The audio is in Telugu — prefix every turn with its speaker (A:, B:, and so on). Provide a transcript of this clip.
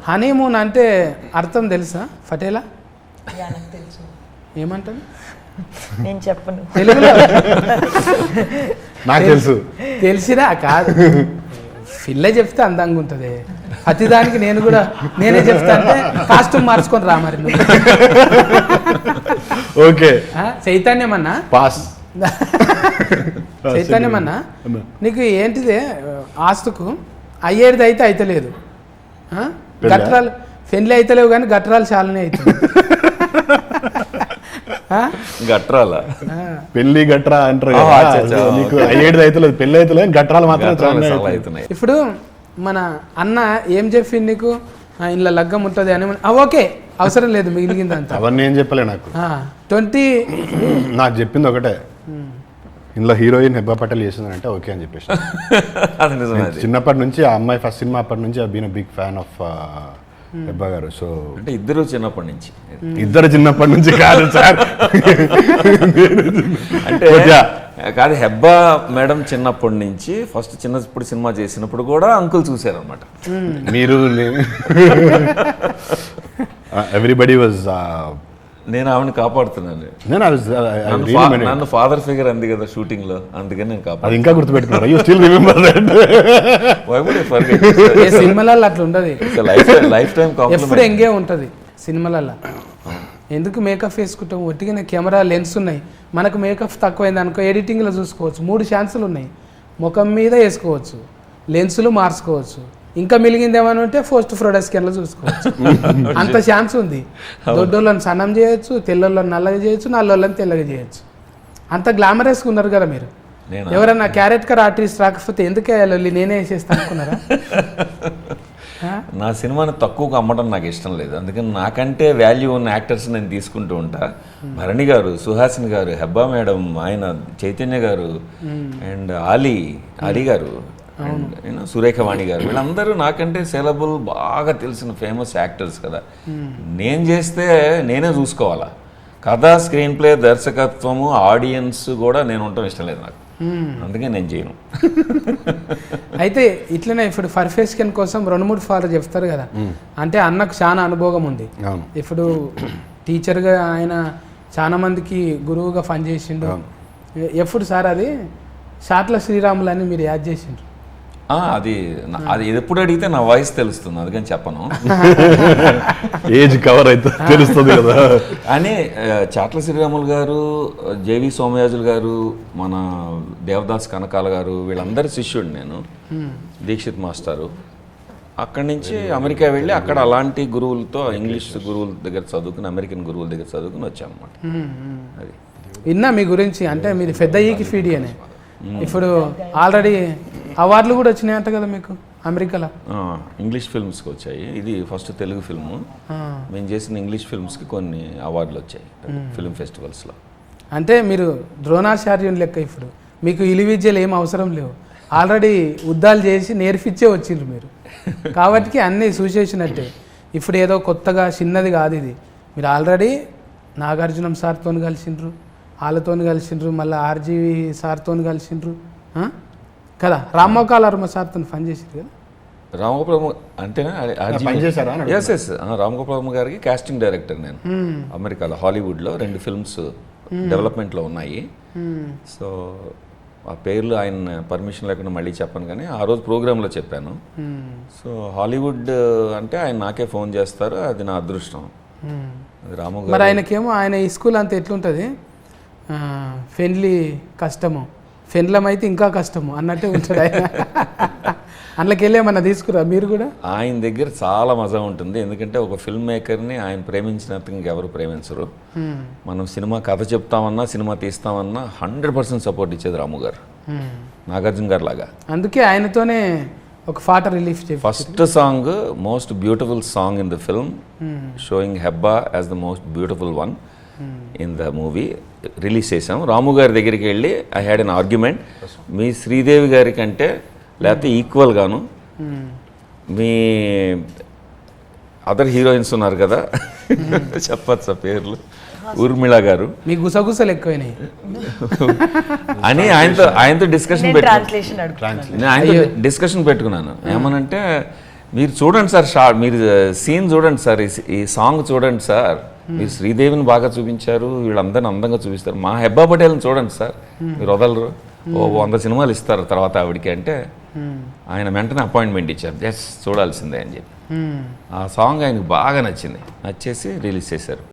A: హనీమూన్ అంటే అర్థం తెలుసా ఫటేలా?
B: నాకు తెలుసు.
A: ఏమంటారు?
B: నేను చెప్పను.
A: తెలుగులో
C: నాకు తెలుసు.
A: తెలిసినా కాదు, పిల్ల చెప్తే అందంగా ఉంటుంది. ప్రతిదానికి నేనే చెప్తా అంటే కాస్ట్యూమ్ మార్చుకొని రా మరి.
C: Okay
A: చైతన్యమన్నా
C: pass.
A: చైతన్యమన్నా నీకు ఏంటిదే ఆస్తుకు అయ్యేది అయితే అయితలేదు, గట్రాలు పెళ్ళి అయితలేవు కానీ గట్రాలు చాలానే అవుతుంది.
D: గట్రాల
C: పెళ్లి గట్రా అంటారు నీకు అయ్యేది అయితే లేదు, పెళ్లి అయితే లేదు, గట్రాలు మాత్రం
D: అవుతున్నాయి.
A: ఇప్పుడు మన అన్న ఏం చెప్పింది నీకు, ఇంట్లో లగ్గం ఉంటుంది అని? ఓకే అవసరం లేదు మిగిలిందంతా.
C: అవన్నీ ఏం చెప్పలే నాకు.
A: 20
C: నాకు చెప్పింది ఒకటే, ఇందులో హీరోయిన్ హెబ్బా పటేల్ చేసిందంటే ఓకే అని చెప్పేసి. చిన్నప్పటి నుంచి ఆ అమ్మాయి ఫస్ట్ సినిమా అప్పటి నుంచి been big fan of Hebah గారు. సో
D: అంటే ఇద్దరు చిన్నప్పటి నుంచి,
C: ఇద్దరు చిన్నప్పటి నుంచి కాదు సార్,
D: అంటే కాదు హెబ్బా మేడం చిన్నప్పటి నుంచి ఫస్ట్ చిన్నప్పుడు సినిమా చేసినప్పుడు కూడా అంకుల్ చూశారనమాట.
C: మీరు ఎవ్రీబడి వాజ్
D: నేను ఆవిడని కాపాడుతున్నాను. నన్ను ఫాదర్ ఫిగర్ అంది కదా షూటింగ్ లో, అందుకని నేను కాపాడు.
C: ఇంకా గుర్తుపెట్టుకున్నారు. You still remember that.
A: సినిమాలలో అట్లా ఉండదు,
D: లైఫ్ టైం
A: ఎప్పుడు ఎంగే ఉంటుంది సినిమాలలో. ఎందుకు మేకప్ వేసుకుంటాం? ఒట్టిగా కెమెరా లెన్స్ ఉన్నాయి, మనకు మేకప్ తక్కువైంది అనుకో ఎడిటింగ్లో చూసుకోవచ్చు. 3 ఛాన్సులు ఉన్నాయి, ముఖం మీద వేసుకోవచ్చు, లెన్సులు మార్చుకోవచ్చు, ఇంకా మిలిగిందేమని ఉంటే పోస్ట్ ప్రొడక్ట్స్లో చూసుకోవచ్చు. అంత ఛాన్స్ ఉంది. దొడ్డోళ్ళని సన్నం చేయొచ్చు, తెల్లోళ్ళని నల్లగా చేయొచ్చు, నల్లోళ్ళని తెల్లగా చేయొచ్చు. అంత గ్లామరస్గా ఉన్నారు కదా మీరు. ఎవరన్నా క్యారెక్టర్ ఆర్టిస్ట్ రాకపోతే ఎందుకు వేయాలి, నేనే వేసేస్తా అనుకున్నారా?
D: నా సినిమాని తక్కువగా అమ్మడం నాకు ఇష్టం లేదు, అందుకని నాకంటే వాల్యూ ఉన్న యాక్టర్స్ నేను తీసుకుంటూ ఉంటా. భరణి గారు, సుహాసిని గారు, హెబ్బా మేడం, ఆయన చైతన్య గారు, అండ్ అలీ గారు, అండ్ సురేఖవాణి గారు, వీళ్ళందరూ నాకంటే సెలబుల్ బాగా తెలిసిన ఫేమస్ యాక్టర్స్ కదా. నేను చేస్తే నేనే చూసుకోవాలా, కథ, స్క్రీన్ ప్లే, దర్శకత్వము, ఆడియన్స్ కూడా నేను ఉండటం ఇష్టం లేదు నాకు, అందుకే నేను చేయను.
A: అయితే ఇట్లనే ఇప్పుడు పర్ఫెక్షన్ కోసం 2-3 ఫార్లు చెప్తారు కదా, అంటే అన్నకు చాలా అనుభవం ఉంది. ఇప్పుడు టీచర్గా ఆయన చాలా మందికి గురువుగా పనిచేసిండు. ఎప్పుడు సార్ అది షాట్ల శ్రీరాములు అని మీరు యాడ్ చేసిండ్రు?
D: అది ఎప్పుడు అడిగితే నా వాయిస్ తెలుస్తుంది, అందుకని చెప్పను.
C: ఏజ్ కవర్ అయితే తెలుస్తుంది కదా
D: అని. చాట్ల శ్రీరాములు గారు, జేవి సోమయాజులు గారు, మన దేవదాస్ కనకాల గారు, వీళ్ళందరి శిష్యుడు నేను. దీక్షిత్ మాస్టారు. అక్కడి నుంచి అమెరికా వెళ్ళి అక్కడ అలాంటి గురువులతో, ఇంగ్లీష్ గురువుల దగ్గర చదువుకుని, అమెరికన్ గురువుల దగ్గర చదువుకుని వచ్చాను అనమాట. అది
A: విన్నా మీ గురించి, అంటే మీరు పెద్ద ఈకి ఫీడి అని. ఇప్పుడు ఆల్రెడీ అవార్డులు కూడా వచ్చినాయంట కదా మీకు అమెరికాలో?
D: ఇంగ్లీష్ ఫిల్మ్స్కి వచ్చాయి. ఇది ఫస్ట్ తెలుగు ఫిల్ము. మేము చేసిన ఇంగ్లీష్ ఫిల్మ్స్కి కొన్ని అవార్డులు వచ్చాయి ఫిల్మ్ ఫెస్టివల్స్లో.
A: అంటే మీరు ద్రోణాచార్యుని లెక్క. ఇప్పుడు మీకు ఇలి విద్యలు ఏం అవసరం లేవు, ఆల్రెడీ యుద్ధాలు చేసి నేర్పించే వచ్చిండ్రు మీరు, కాబట్టి అన్నీ చూసేసినట్టే. ఇప్పుడు ఏదో కొత్తగా చిన్నది కాదు ఇది. మీరు ఆల్రెడీ నాగార్జునం సార్తో కలిసిండ్రు, వాళ్ళతో కలిసిండ్రు, మళ్ళీ ఆర్జీవి సార్తో కలిసిండ్రు కదా, రామ్మోకాలర్మ సార్తో పని చేసిండ్రు కదా.
D: రామగోపాలమ్మ అంటేనా? ఎస్ రామగోపాలమ్మ గారికి కాస్టింగ్ డైరెక్టర్ నేను అమెరికాలో, హాలీవుడ్లో 2 ఫిల్మ్స్ డెవలప్మెంట్లో ఉన్నాయి. సో ఆ పేర్లు ఆయన పర్మిషన్ లేకుండా మళ్ళీ చెప్పను, కానీ ఆ రోజు ప్రోగ్రాంలో చెప్పాను. సో హాలీవుడ్ అంటే ఆయన నాకే ఫోన్ చేస్తారు, అది నా అదృష్టం. రాము
A: మరి ఆయనకేమో ఆయన ఈ స్కూల్ అంతా ఎట్లుంటుంది, ఫెన్లీ కష్టము, ఫెన్లం అయితే ఇంకా కష్టము అన్నట్టే ఉంటాడు ఆయన. అందులోకి వెళ్ళేమన్నా తీసుకురా మీరు కూడా?
D: ఆయన దగ్గర చాలా మజా ఉంటుంది, ఎందుకంటే ఒక ఫిల్మ్ మేకర్ని ఆయన ప్రేమించినంత ఇంకెవరు ప్రేమించరు. మనం సినిమా కథ చెప్తామన్నా, సినిమా తీస్తామన్నా 100% సపోర్ట్ ఇచ్చేది రాము గారు, నాగార్జున గారు లాగా.
A: అందుకే ఆయనతోనే ఒక పాట రిలీఫ్ చేసి
D: first song, most beautiful song in the film, showing Hebah as the most beautiful one in the movie, release చేసాం. రాము గారి దగ్గరికి వెళ్ళి ఐ హ్యాడ్ అన్ ఆర్గ్యుమెంట్, మీ శ్రీదేవి గారి కంటే లేకపోతే ఈక్వల్గాను మీ అదర్ హీరోయిన్స్ ఉన్నారు కదా, చెప్పచ్చా పేర్లు, ఊర్మిళ గారు,
A: మీ గుసగుసలు ఎక్కువైనాయి
D: అని ఆయనతో డిస్కషన్ పెట్టుకున్నాను. ఏమనంటే మీరు చూడండి సార్ మీరు సీన్ చూడండి సార్, ఈ సాంగ్ చూడండి సార్. మీరు శ్రీదేవిని బాగా చూపించారు, వీళ్ళందరిని అందంగా చూపిస్తారు. మా హెబ్బా పటేల్ని చూడండి సార్, మీరు వదలరు. 100 సినిమాలు ఇస్తారు తర్వాత ఆవిడకి అంటే ఆయన వెంటనే అపాయింట్మెంట్ ఇచ్చారు, జస్ట్ చూడాల్సిందే అని చెప్పి. ఆ సాంగ్ ఆయనకు బాగా నచ్చింది, నచ్చేసి రిలీజ్ చేశారు.